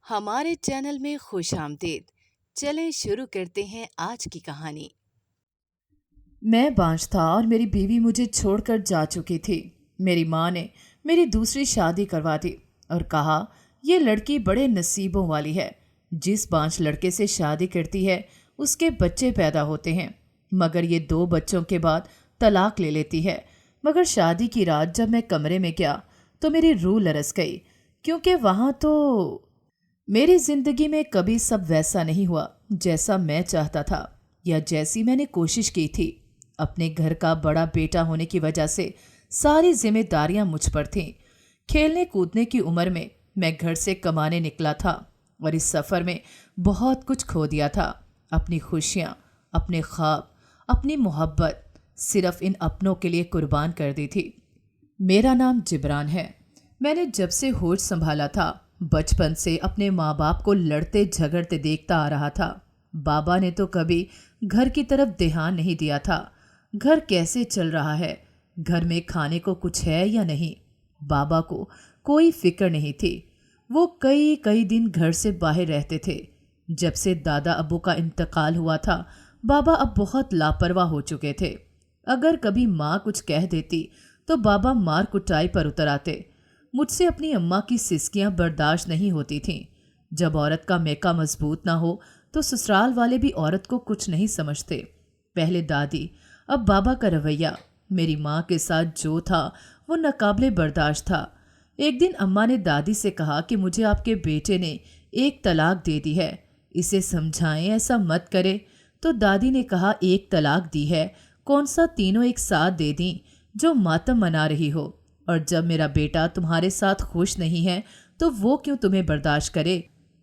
ہمارے چینل میں خوش آمدید۔ چلیں شروع کرتے ہیں آج کی کہانی۔ میں بانجھ تھا اور میری بیوی مجھے چھوڑ کر جا چکی تھی۔ میری ماں نے میری دوسری شادی کروا دی اور کہا یہ لڑکی بڑے نصیبوں والی ہے، جس بانجھ لڑکے سے شادی کرتی ہے اس کے بچے پیدا ہوتے ہیں، مگر یہ 2 بچوں کے بعد طلاق لے لیتی ہے۔ مگر شادی کی رات جب میں کمرے میں گیا تو میری روح لرز گئی، کیونکہ وہاں تو میری زندگی میں کبھی سب ویسا نہیں ہوا جیسا میں چاہتا تھا یا جیسی میں نے کوشش کی تھی۔ اپنے گھر کا بڑا بیٹا ہونے کی وجہ سے ساری ذمہ داریاں مجھ پر تھیں۔ کھیلنے کودنے کی عمر میں گھر سے کمانے نکلا تھا اور اس سفر میں بہت کچھ کھو دیا تھا۔ اپنی خوشیاں، اپنے خواب، اپنی محبت صرف ان اپنوں کے لیے قربان کر دی تھی۔ میرا نام جبران ہے۔ میں نے جب سے ہوش سنبھالا تھا بچپن سے اپنے ماں باپ کو لڑتے جھگڑتے دیکھتا آ رہا تھا۔ بابا نے تو کبھی گھر کی طرف دھیان نہیں دیا تھا۔ گھر کیسے چل رہا ہے، گھر میں کھانے کو کچھ ہے یا نہیں، بابا کو کوئی فکر نہیں تھی۔ وہ کئی دن گھر سے باہر رہتے تھے۔ جب سے دادا ابو کا انتقال ہوا تھا بابا اب بہت لاپرواہ ہو چکے تھے۔ اگر کبھی ماں کچھ کہہ دیتی تو بابا مار کٹائی پر اتر آتے۔ مجھ سے اپنی اماں کی سسکیاں برداشت نہیں ہوتی تھیں۔ جب عورت کا میکا مضبوط نہ ہو تو سسرال والے بھی عورت کو کچھ نہیں سمجھتے۔ پہلے دادی، اب بابا کا رویہ میری ماں کے ساتھ جو تھا وہ ناقابل برداشت تھا۔ ایک دن اماں نے دادی سے کہا کہ مجھے آپ کے بیٹے نے 1 طلاق دے دی ہے، اسے سمجھائیں ایسا مت کرے۔ تو دادی نے کہا 1 طلاق دی ہے، کون سا تینوں ایک ساتھ دے دیں جو ماتم منا رہی ہو؟ اور جب میرا بیٹا تمہارے ساتھ خوش نہیں ہے تو وہ کیوں تمہیں برداشت کرے؟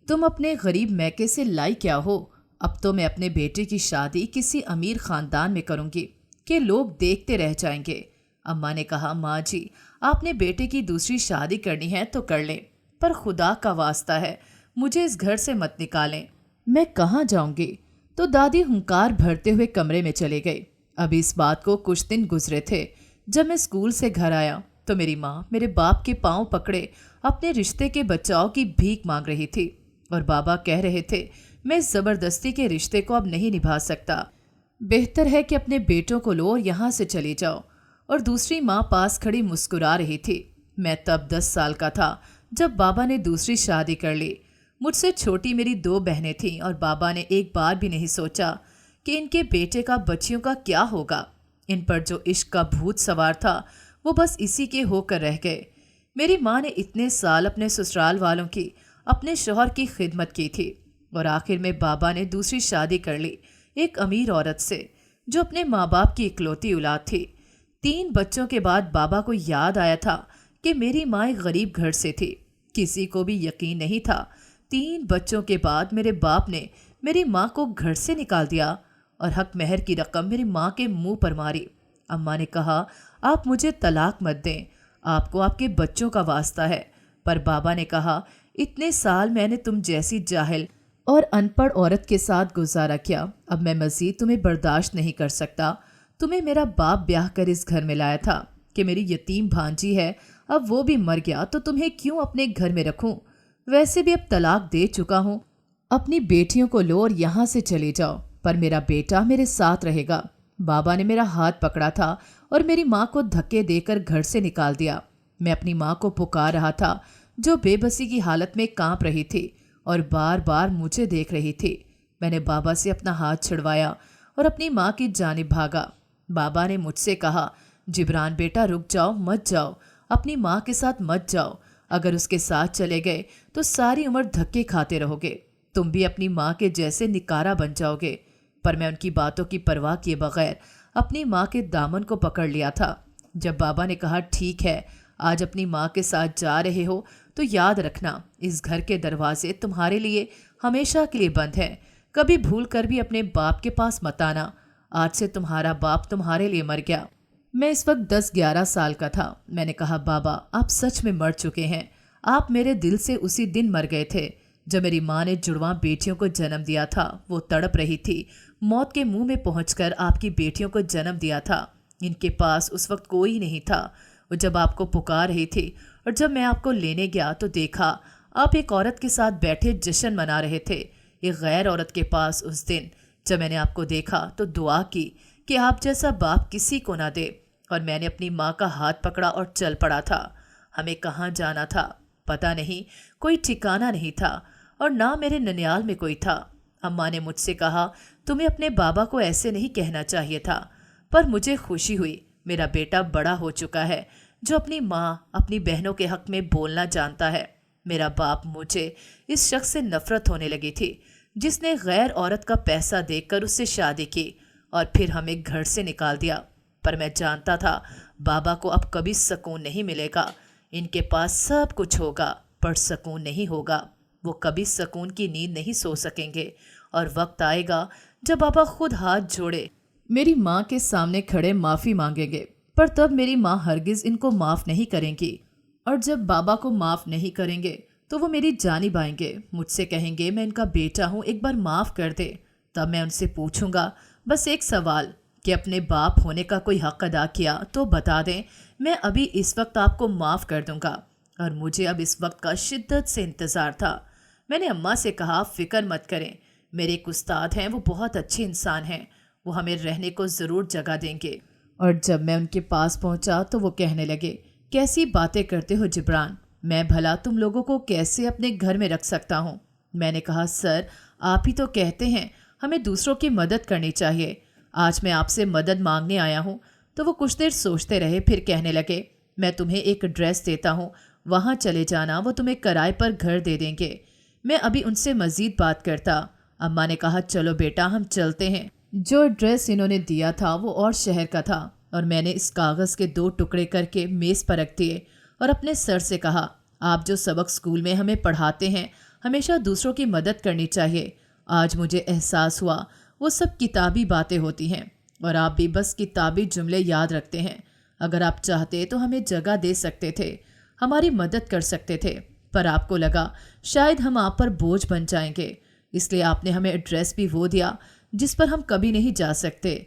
تم اپنے غریب میکے سے لائی کیا ہو؟ اب تو میں اپنے بیٹے کی شادی کسی امیر خاندان میں کروں گی کہ لوگ دیکھتے رہ جائیں گے۔ اماں نے کہا ماں جی، آپ نے بیٹے کی دوسری شادی کرنی ہے تو کر لیں، پر خدا کا واسطہ ہے مجھے اس گھر سے مت نکالیں۔ میں کہاں جاؤں گی؟ تو دادی ہنکار بھرتے ہوئے کمرے میں چلے گئے۔ اب اس بات کو کچھ دن گزرے تھے۔ جب میں اسکول سے گھر آیا تو میری ماں میرے باپ کے پاؤں پکڑے اپنے رشتے کے بچاؤ کی بھیک مانگ رہی تھی، اور بابا کہہ رہے تھے میں اس زبردستی کے رشتے کو اب نہیں نبھا سکتا، بہتر ہے کہ اپنے بیٹوں کو لو اور یہاں سے چلی جاؤ۔ اور دوسری ماں پاس کھڑی مسکرا رہی تھی۔ میں تب 10 سال کا تھا جب بابا نے دوسری شادی کر لی۔ مجھ سے چھوٹی میری 2 بہنیں تھیں اور بابا نے ایک بار بھی نہیں سوچا کہ ان کے بیٹے کا بچیوں کا کیا ہوگا۔ ان پر جو عشق کا بھوت سوار تھا وہ بس اسی کے ہو کر رہ گئے۔ میری ماں نے اتنے سال اپنے سسرال والوں کی، اپنے شوہر کی خدمت کی تھی، اور آخر میں بابا نے دوسری شادی کر لی ایک امیر عورت سے جو اپنے ماں باپ کی اکلوتی اولاد تھی۔ 3 بچوں کے بعد بابا کو یاد آیا تھا کہ میری ماں ایک غریب گھر سے تھی۔ کسی کو بھی یقین نہیں تھا 3 بچوں کے بعد میرے باپ نے میری ماں کو گھر سے نکال دیا اور حق مہر کی رقم میری ماں کے منہ پر ماری۔ اماں نے کہا آپ مجھے طلاق مت دیں، آپ کو آپ کے بچوں کا واسطہ ہے۔ پر بابا نے کہا اتنے سال میں نے تم جیسی جاہل اور ان پڑھ عورت کے ساتھ گزارا کیا، اب میں مزید تمہیں برداشت نہیں کر سکتا۔ تمہیں میرا باپ بیاہ کر اس گھر میں لایا تھا کہ میری یتیم بھانجی ہے، اب وہ بھی مر گیا تو تمہیں کیوں اپنے گھر میں رکھوں؟ ویسے بھی اب طلاق دے چکا ہوں، اپنی بیٹیوں کو لو اور یہاں سے چلے جاؤ، پر میرا بیٹا میرے ساتھ رہے گا۔ بابا نے میرا ہاتھ پکڑا تھا اور میری ماں کو دھکے دے کر گھر سے نکال دیا۔ میں اپنی ماں کو پکار رہا تھا جو بے بسی کی حالت میں کانپ رہی تھی اور بار بار مجھے دیکھ رہی تھی۔ میں نے بابا سے اپنا ہاتھ چھڑوایا اور اپنی ماں کی جانب بھاگا۔ بابا نے مجھ سے کہا جبران بیٹا رک جاؤ، مت جاؤ، اپنی ماں کے ساتھ مت جاؤ، اگر اس کے ساتھ چلے گئے تو ساری عمر دھکے کھاتے رہو گے، تم بھی اپنی ماں کے جیسے نکارا بن جاؤ گے۔ پر میں ان کی باتوں کی پرواہ کیے بغیر اپنی ماں کے دامن کو پکڑ لیا تھا۔ جب بابا نے کہا ٹھیک ہے آج اپنی ماں کے ساتھ جا رہے ہو تو یاد رکھنا اس گھر کے دروازے تمہارے لیے ہمیشہ کے لیے بند ہیں، کبھی بھول کر بھی اپنے باپ کے پاس مت آنا، آج سے تمہارا باپ تمہارے لیے مر گیا۔ میں اس وقت 10-11 سال کا تھا۔ میں نے کہا بابا آپ سچ میں مر چکے ہیں، آپ میرے دل سے اسی دن مر گئے تھے جب میری ماں نے جڑواں بیٹیوں کو جنم دیا تھا، وہ تڑپ رہی تھی، موت کے منہ میں پہنچ کر آپ کی بیٹیوں کو جنم دیا تھا، ان کے پاس اس وقت کوئی نہیں تھا، وہ جب آپ کو پکار رہی تھی اور جب میں آپ کو لینے گیا تو دیکھا آپ ایک عورت کے ساتھ بیٹھے جشن منا رہے تھے، ایک غیر عورت کے پاس۔ اس دن جب میں نے آپ کو دیکھا تو دعا کی کہ آپ جیسا باپ کسی کو نہ دے، اور میں نے اپنی ماں کا ہاتھ پکڑا اور چل پڑا تھا۔ ہمیں کہاں جانا تھا پتہ نہیں، کوئی ٹھکانہ نہیں تھا، اور نہ میرے ننیال میں کوئی تھا۔ اماں نے مجھ سے کہا تمہیں اپنے بابا کو ایسے نہیں کہنا چاہیے تھا، پر مجھے خوشی ہوئی میرا بیٹا بڑا ہو چکا ہے جو اپنی ماں اپنی بہنوں کے حق میں بولنا جانتا ہے۔ میرا باپ، مجھے اس شخص سے نفرت ہونے لگی تھی جس نے غیر عورت کا پیسہ دیکھ کر اس سے شادی کی اور پھر ہمیں گھر سے نکال دیا۔ پر میں جانتا تھا بابا کو اب کبھی سکون نہیں ملے گا۔ ان کے پاس سب کچھ ہوگا پر سکون نہیں ہوگا۔ وہ کبھی سکون کی نیند نہیں سو سکیں گے، اور وقت آئے گا جب بابا خود ہاتھ جوڑے میری ماں کے سامنے کھڑے معافی مانگیں گے، پر تب میری ماں ہرگز ان کو معاف نہیں کریں گی، اور جب بابا کو معاف نہیں کریں گے تو وہ میری جانب آئیں گے، مجھ سے کہیں گے میں ان کا بیٹا ہوں، ایک بار معاف کر دے۔ تب میں ان سے پوچھوں گا بس ایک سوال کہ اپنے باپ ہونے کا کوئی حق ادا کیا تو بتا دیں، میں ابھی اس وقت آپ کو معاف کر دوں گا۔ اور مجھے اب اس وقت کا شدت سے انتظار تھا۔ میں نے اماں سے کہا فکر مت کریں، میرے ایک استاد ہیں، وہ بہت اچھے انسان ہیں، وہ ہمیں رہنے کو ضرور جگہ دیں گے۔ اور جب میں ان کے پاس پہنچا تو وہ کہنے لگے کیسی باتیں کرتے ہو جبران، میں بھلا تم لوگوں کو کیسے اپنے گھر میں رکھ سکتا ہوں؟ میں نے کہا سر آپ ہی تو کہتے ہیں ہمیں دوسروں کی مدد کرنی چاہیے، آج میں آپ سے مدد مانگنے آیا ہوں۔ تو وہ کچھ دیر سوچتے رہے، پھر کہنے لگے میں تمہیں ایک ایڈریس دیتا ہوں، وہاں چلے جانا، وہ تمہیں کرائے پر گھر دے دیں گے۔ میں ابھی ان سے مزید بات کرتا۔ اماں نے کہا چلو بیٹا ہم چلتے ہیں۔ جو ایڈریس انہوں نے دیا تھا وہ اور شہر کا تھا، اور میں نے اس کاغذ کے 2 ٹکڑے کر کے میز پر رکھ دیے اور اپنے سر سے کہا آپ جو سبق اسکول میں ہمیں پڑھاتے ہیں ہمیشہ دوسروں کی مدد کرنی چاہیے۔ آج مجھے احساس ہوا وہ سب کتابی باتیں ہوتی ہیں، اور آپ بھی بس کتابی جملے یاد رکھتے ہیں۔ اگر آپ چاہتے تو ہمیں جگہ دے سکتے تھے، ہماری مدد کر سکتے تھے، پر آپ کو لگا شاید ہم آپ پر بوجھ بن جائیں گے، اس لیے آپ نے ہمیں ایڈریس بھی وہ دیا جس پر ہم کبھی نہیں جا سکتے۔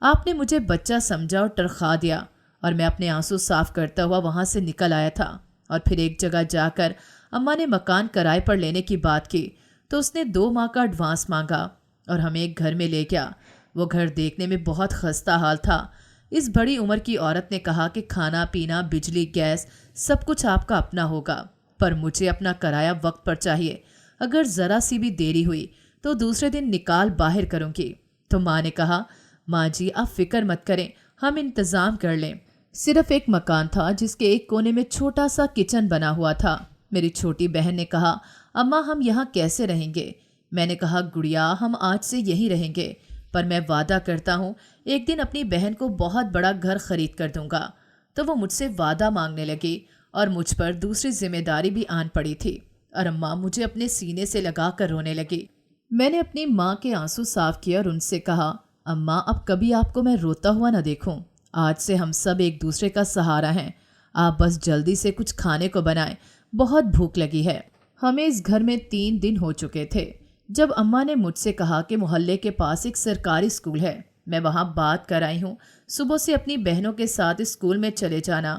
آپ نے مجھے بچہ سمجھا اور ٹرخا دیا، اور میں اپنے آنسو صاف کرتا ہوا وہاں سے نکل آیا تھا۔ اور پھر ایک جگہ جا کر اماں نے مکان کرائے پر لینے کی بات کی تو اس نے 2 ماہ کا ایڈوانس مانگا اور ہمیں ایک گھر میں لے گیا۔ وہ گھر دیکھنے میں بہت خستہ حال تھا۔ اس بڑی عمر کی عورت نے کہا کہ کھانا پینا، بجلی، گیس سب کچھ آپ کا اپنا ہوگا، پر مجھے اپنا کرایہ وقت پر چاہیے، اگر ذرا سی بھی دیری ہوئی تو دوسرے دن نکال باہر کروں گی۔ تو ماں نے کہا ماں جی آپ فکر مت کریں، ہم انتظام کر لیں۔ صرف ایک مکان تھا جس کے ایک کونے میں چھوٹا سا کچن بنا ہوا تھا۔ میری چھوٹی بہن نے کہا اماں ہم یہاں کیسے رہیں گے؟ میں نے کہا گڑیا ہم آج سے یہیں رہیں گے، پر میں وعدہ کرتا ہوں ایک دن اپنی بہن کو بہت بڑا گھر خرید کر دوں گا۔ تو وہ مجھ سے وعدہ مانگنے لگی اور مجھ پر دوسری ذمہ داری بھی آن پڑی تھی، اور اماں مجھے اپنے سینے سے لگا کر رونے لگی۔ میں نے اپنی ماں کے آنسو صاف کیا اور ان سے کہا اماں اب کبھی آپ کو میں روتا ہوا نہ دیکھوں، آج سے ہم سب ایک دوسرے کا سہارا ہیں، آپ بس جلدی سے کچھ کھانے کو بنائیں، بہت بھوک لگی ہے۔ ہمیں اس گھر میں 3 دن ہو چکے تھے جب اماں نے مجھ سے کہا کہ محلے کے پاس ایک سرکاری اسکول ہے، میں وہاں بات کر آئی ہوں، صبح سے اپنی بہنوں کے ساتھ اسکول میں چلے جانا،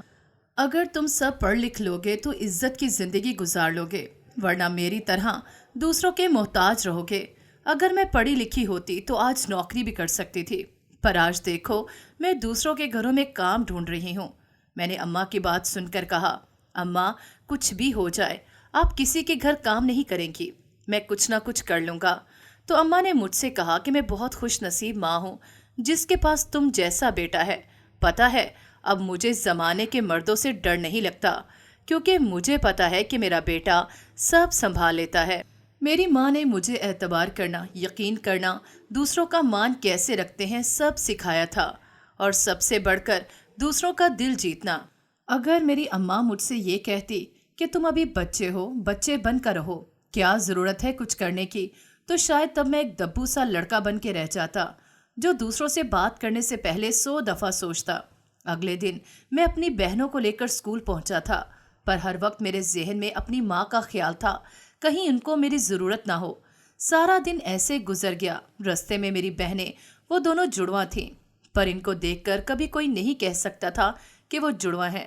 اگر تم سب پڑھ لکھ لوگے تو عزت کی زندگی گزار لوگے، ورنہ میری طرح دوسروں کے محتاج رہو گے۔ اگر میں پڑھی لکھی ہوتی تو آج نوکری بھی کر سکتی تھی، پر آج دیکھو میں دوسروں کے گھروں میں کام ڈھونڈ رہی ہوں۔ میں نے اماں کی بات سن کر کہا اماں کچھ بھی ہو جائے آپ کسی کے گھر کام نہیں کریں گی، میں کچھ نہ کچھ کر لوں گا۔ تو اماں نے مجھ سے کہا کہ میں بہت خوش نصیب ماں ہوں جس کے پاس تم جیسا بیٹا ہے۔ پتہ ہے اب مجھے زمانے کے مردوں سے ڈر نہیں لگتا، کیونکہ مجھے پتا ہے کہ میرا بیٹا سب سنبھال لیتا ہے۔ میری ماں نے مجھے اعتبار کرنا، یقین کرنا، دوسروں کا مان کیسے رکھتے ہیں سب سکھایا تھا، اور سب سے بڑھ کر دوسروں کا دل جیتنا۔ اگر میری اماں مجھ سے یہ کہتی کہ تم ابھی بچے ہو، بچے بن کر رہو، کیا ضرورت ہے کچھ کرنے کی، تو شاید تب میں ایک دبو سا لڑکا بن کے رہ جاتا جو دوسروں سے بات کرنے سے پہلے 100 دفعہ سوچتا۔ اگلے دن میں اپنی بہنوں کو لے کر اسکول پہنچا تھا، پر ہر وقت میرے ذہن میں اپنی ماں کا خیال تھا، کہیں ان کو میری ضرورت نہ ہو۔ سارا دن ایسے گزر گیا۔ رستے میں میری بہنیں، وہ دونوں جڑواں تھیں، پر ان کو دیکھ کر کبھی کوئی نہیں کہہ سکتا تھا کہ وہ جڑواں ہیں۔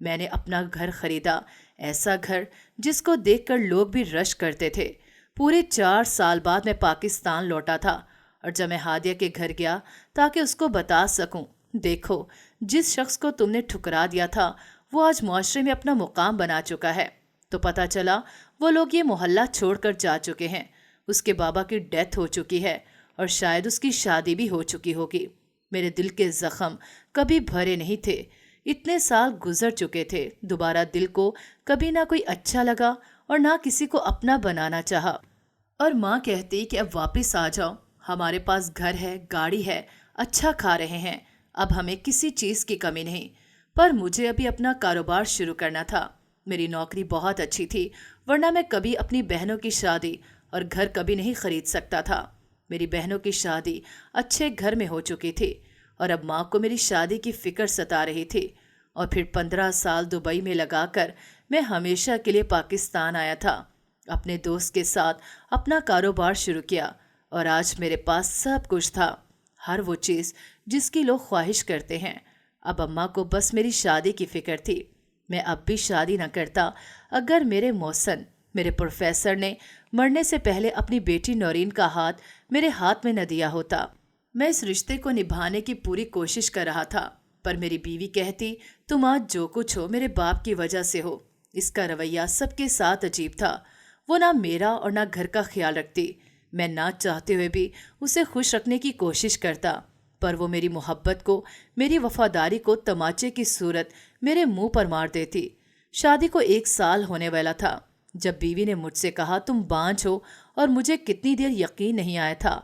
میں نے اپنا گھر خریدا، ایسا گھر جس کو دیکھ کر لوگ بھی رش کرتے تھے۔ پورے 4 سال بعد میں پاکستان لوٹا تھا، اور جب میں ہادیہ کے گھر گیا تاکہ اس کو بتا سکوں، دیکھو جس شخص کو تم نے ٹھکرا دیا تھا وہ آج معاشرے میں اپنا مقام بنا چکا ہے، تو پتہ چلا وہ لوگ یہ محلہ چھوڑ کر جا چکے ہیں۔ اس کے بابا کی ڈیتھ ہو چکی ہے اور شاید اس کی شادی بھی ہو چکی ہوگی۔ میرے دل کے زخم کبھی بھرے نہیں تھے، اتنے سال گزر چکے تھے، دوبارہ دل کو کبھی نہ کوئی اچھا لگا اور نہ کسی کو اپنا بنانا چاہا۔ اور ماں کہتی کہ اب واپس آ جاؤ، ہمارے پاس گھر ہے، گاڑی ہے، اچھا کھا رہے ہیں، اب ہمیں کسی چیز کی کمی نہیں۔ پر مجھے ابھی اپنا کاروبار شروع کرنا تھا۔ میری نوکری بہت اچھی تھی، ورنہ میں کبھی اپنی بہنوں کی شادی اور گھر کبھی نہیں خرید سکتا تھا۔ میری بہنوں کی شادی اچھے گھر میں ہو چکی تھی، اور اب ماں کو میری شادی کی فکر ستا رہی تھی۔ اور پھر 15 سال دبئی میں لگا کر میں ہمیشہ کے لیے پاکستان آیا تھا، اپنے دوست کے ساتھ اپنا کاروبار شروع کیا، اور آج میرے پاس سب کچھ تھا، ہر وہ چیز جس کی لوگ خواہش کرتے ہیں۔ اب اماں کو بس میری شادی کی فکر تھی۔ میں اب بھی شادی نہ کرتا اگر میرے محسن، میرے پروفیسر نے مرنے سے پہلے اپنی بیٹی نورین کا ہاتھ میرے ہاتھ میں نہ دیا ہوتا۔ میں اس رشتے کو نبھانے کی پوری کوشش کر رہا تھا، پر میری بیوی کہتی تم آج جو کچھ ہو میرے باپ کی وجہ سے ہو۔ اس کا رویہ سب کے ساتھ عجیب تھا، وہ نہ میرا اور نہ گھر کا خیال رکھتی۔ میں نہ چاہتے ہوئے بھی اسے خوش رکھنے کی کوشش کرتا، پر وہ میری محبت کو، میری وفاداری کو تماچے کی صورت میرے منہ پر مار دیتی۔ شادی کو 1 سال ہونے والا تھا جب بیوی نے مجھ سے کہا تم بانجھ ہو، اور مجھے کتنی دیر یقین نہیں آیا تھا۔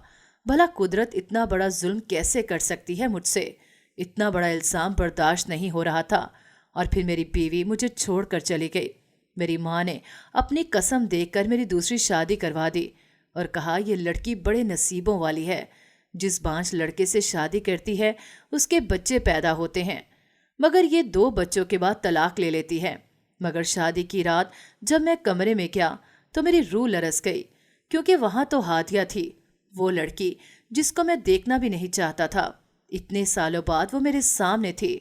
بھلا قدرت اتنا بڑا ظلم کیسے کر سکتی ہے مجھ سے؟ اتنا بڑا الزام برداشت نہیں ہو رہا تھا۔ اور پھر میری بیوی مجھے چھوڑ کر چلی گئی۔ میری ماں نے اپنی قسم دے کر میری دوسری شادی کروا دی، اور کہا یہ لڑکی بڑے نصیبوں والی ہے، جس بانجھ لڑکے سے شادی کرتی ہے اس کے بچے پیدا ہوتے ہیں، مگر یہ 2 بچوں کے بعد طلاق لے لیتی ہے۔ مگر شادی کی رات جب میں کمرے میں گیا تو میری روح لرز گئی، کیونکہ وہاں تو ہادیہ تھی، وہ لڑکی جس کو میں دیکھنا بھی نہیں چاہتا تھا۔ اتنے سالوں بعد وہ میرے سامنے تھی۔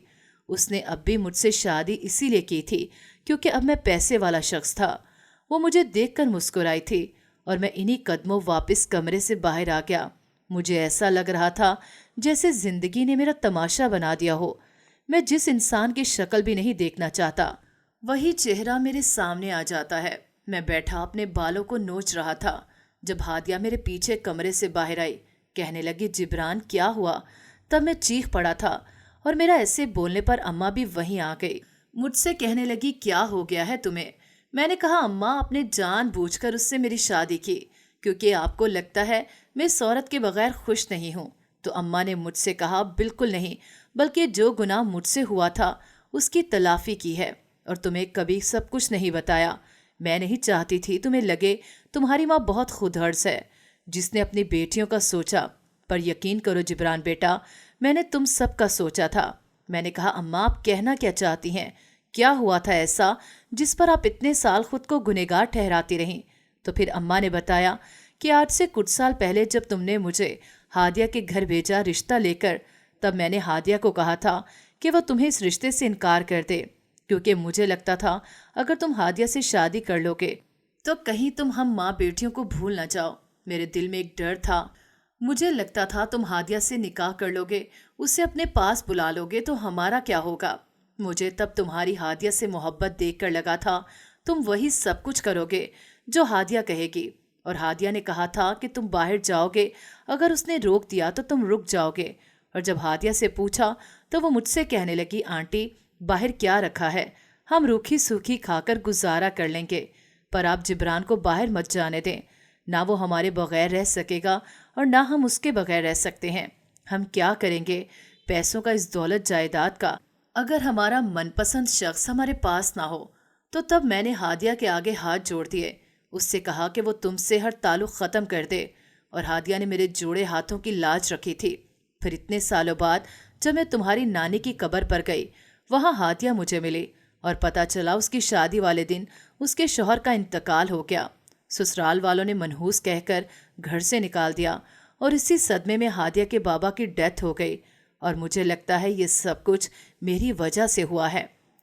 اس نے اب بھی مجھ سے شادی اسی لیے کی تھی کیونکہ اب میں پیسے والا شخص تھا۔ وہ مجھے دیکھ کر مسکرائی تھی، اور میں انہی قدموں واپس کمرے سے باہر آ گیا۔ مجھے ایسا لگ رہا تھا جیسے زندگی نے میرا تماشا بنا دیا ہو۔ میں جس انسان کی شکل بھی نہیں دیکھنا چاہتا، وہی چہرہ میرے سامنے آ جاتا ہے۔ میں بیٹھا اپنے بالوں کو نوچ رہا تھا جب ہادیہ میرے پیچھے کمرے سے باہر آئی، کہنے لگی جبران کیا ہوا؟ تب میں چیخ پڑا تھا، اور میرا ایسے بولنے پر اماں بھی وہیں آ گئی۔ مجھ سے کہنے لگی کیا ہو گیا ہے تمہیں؟ میں نے کہا اماں آپ نے جان بوجھ کر اس سے میری شادی کی کیونکہ آپ کو لگتا ہے میں اس عورت کے بغیر خوش نہیں ہوں۔ تو اماں نے مجھ سے کہا بالکل نہیں، بلکہ جو گناہ مجھ سے ہوا تھا اس کی تلافی کی ہے، اور تمہیں کبھی سب کچھ نہیں بتایا۔ میں نہیں چاہتی تھی تمہیں لگے تمہاری ماں بہت خود غرض ہے جس نے اپنی بیٹیوں کا سوچا، پر یقین کرو جبران بیٹا، میں نے تم سب کا سوچا تھا۔ میں نے کہا اماں آپ کہنا کیا چاہتی ہیں؟ کیا ہوا تھا ایسا جس پر آپ اتنے سال خود کو گنہگار ٹھہراتی رہیں؟ تو پھر اماں نے بتایا کہ آج سے کچھ سال پہلے جب تم نے مجھے ہادیہ کے گھر بھیجا رشتہ لے کر، تب میں نے ہادیہ کو کہا تھا کہ وہ تمہیں اس رشتے سے انکار کر دے، کیونکہ مجھے لگتا تھا اگر تم ہادیہ سے شادی کر لو گے تو کہیں تم ہم ماں بیٹیوں کو بھول نہ جاؤ۔ میرے دل میں ایک ڈر تھا، مجھے لگتا تھا تم ہادیہ سے نکاح کر لو گے، اسے اپنے پاس بلا لو گے تو ہمارا کیا ہوگا؟ مجھے تب تمہاری ہادیہ سے محبت دیکھ کر لگا تھا تم وہی سب کچھ کرو گے جو ہادیہ کہے گی، اور ہادیہ نے کہا تھا کہ تم باہر جاؤ گے، اگر اس نے روک دیا تو تم رک جاؤ گے۔ اور جب ہادیہ سے پوچھا تو وہ مجھ سے کہنے لگی آنٹی باہر کیا رکھا ہے، ہم روکھی سوکھی کھا کر گزارا کر لیں گے، پر آپ جبران کو باہر مت جانے دیں، نہ وہ ہمارے بغیر رہ سکے گا اور نہ ہم اس کے بغیر رہ سکتے ہیں۔ ہم کیا کریں گے پیسوں کا، اس دولت جائیداد کا، اگر ہمارا من پسند شخص ہمارے پاس نہ ہو؟ تو تب میں نے ہادیہ کے آگے ہاتھ جوڑ دیے، اس سے کہا کہ وہ تم سے ہر تعلق ختم کر دے، اور ہادیہ نے میرے جوڑے ہاتھوں کی لاج رکھی تھی۔ پھر اتنے سالوں بعد جب میں تمہاری نانی کی قبر پر گئی، وہاں ہادیہ مجھے ملی، اور پتہ چلا اس کی شادی والے دن اس کے شوہر کا انتقال ہو گیا۔ سسرال والوں نے منحوس کہہ کر گھر سے نکال دیا، اور اسی صدمے میں ہادیہ کے بابا کی ڈیتھ ہو گئی، اور مجھے لگتا ہے یہ سب کچھ میری وجہ سے ہوا ہے۔